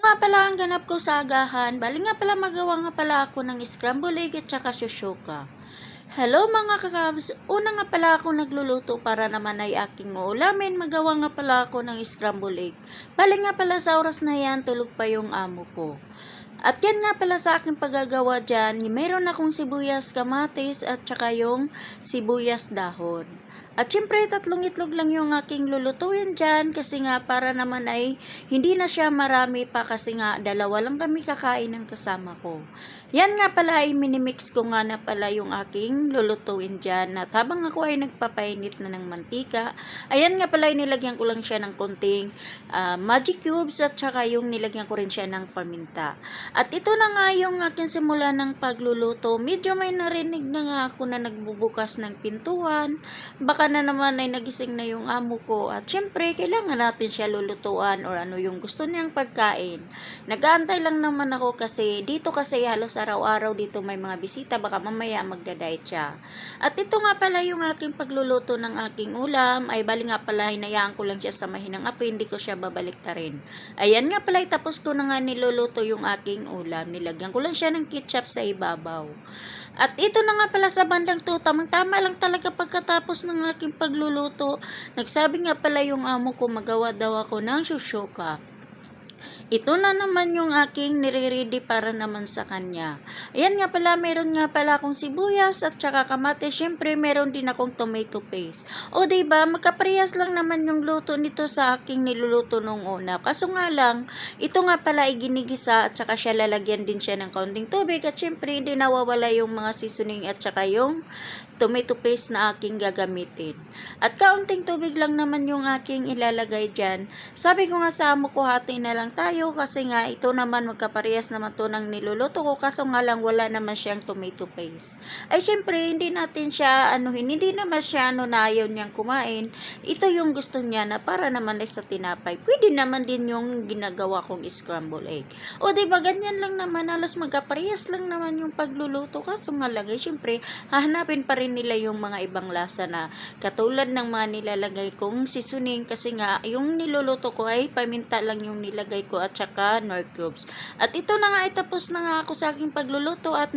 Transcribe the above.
nga pala ang ganap ko sa agahan? Bali nga pala magawa nga pala ako ng scramble egg at saka shushoka. Hello mga kakabs! Una nga pala ako nagluluto para naman ay aking uulamin. Magawa nga pala ako ng scramble egg. Bali nga pala sa oras na yan, tulog pa yung amo ko. At yan nga pala sa aking paggagawa dyan, mayroon akong sibuyas, kamatis at saka yung sibuyas dahon. At syempre, 3 itlog lang yung aking lulutuin dyan kasi nga para naman ay hindi na siya marami pa kasi nga 2 lang kami kakain ng kasama ko. Yan nga pala ay minimix ko nga na pala yung aking lulutuin dyan at habang ako ay nagpapainit na ng mantika, ayan nga pala ay nilagyan ko lang siya ng konting magic cubes at saka yung nilagyan ko rin siya ng paminta. At ito na nga yung aking simula ng pagluluto. Medyo may narinig na nga ako na nagbubukas ng pintuan. Baka na naman ay nagising na yung amo ko. At syempre, kailangan natin siya lulutuan or ano yung gusto niyang pagkain. Nag-aantay lang naman ako kasi dito kasi halos araw-araw dito may mga bisita. Baka mamaya magda-diet siya. At ito nga pala yung aking pagluluto ng aking ulam. Ay bali nga pala, hinayaan ko lang siya sa mahinang apoy. Hindi ko siya babaliktarin. Ayan nga pala, tapos ko na nga niluluto yung aking ulam. Nilagyan ko lang siya ng ketchup sa ibabaw. At ito na nga pala sa bandang to, tamang-tama lang talaga pagkatapos ng aking pagluluto. Nagsabi nga pala yung amo ko magawa daw ako ng shushoka. Ito na naman yung aking nire-ready para naman sa kanya. Ayan nga pala, meron nga pala akong sibuyas at saka kamatis. Syempre, meron din akong tomato paste. O diba, magkaparehas lang naman yung luto nito sa aking niluluto nung una. Kaso nga lang, ito nga pala ay ginigisa at saka siya lalagyan din siya ng kaunting tubig. At syempre, hindi nawawala yung mga seasoning at saka yung tomato paste na aking gagamitin. At kaunting tubig lang naman yung aking ilalagay dyan. Sabi ko nga sa amo ko, hati na lang tayo kasi nga ito naman magkaparehas naman to ng niluluto ko kaso nga lang wala naman siyang tomato paste. Ay syempre, hindi natin siya hindi naman siya na ayaw niyang kumain. Ito yung gusto niya na para naman ay sa tinapay. Pwede naman din yung ginagawa kong scramble egg. O diba, ganyan lang naman, halos magkaparehas lang naman yung pagluluto kaso nga lang ay syempre, hahanapin pa rin nila yung mga ibang lasa na katulad ng mga nilalagay kong seasoning kasi nga yung niluluto ko ay paminta lang yung nilagay ko at saka nor cubes. At ito na nga, tapos na nga ako sa aking pagluluto at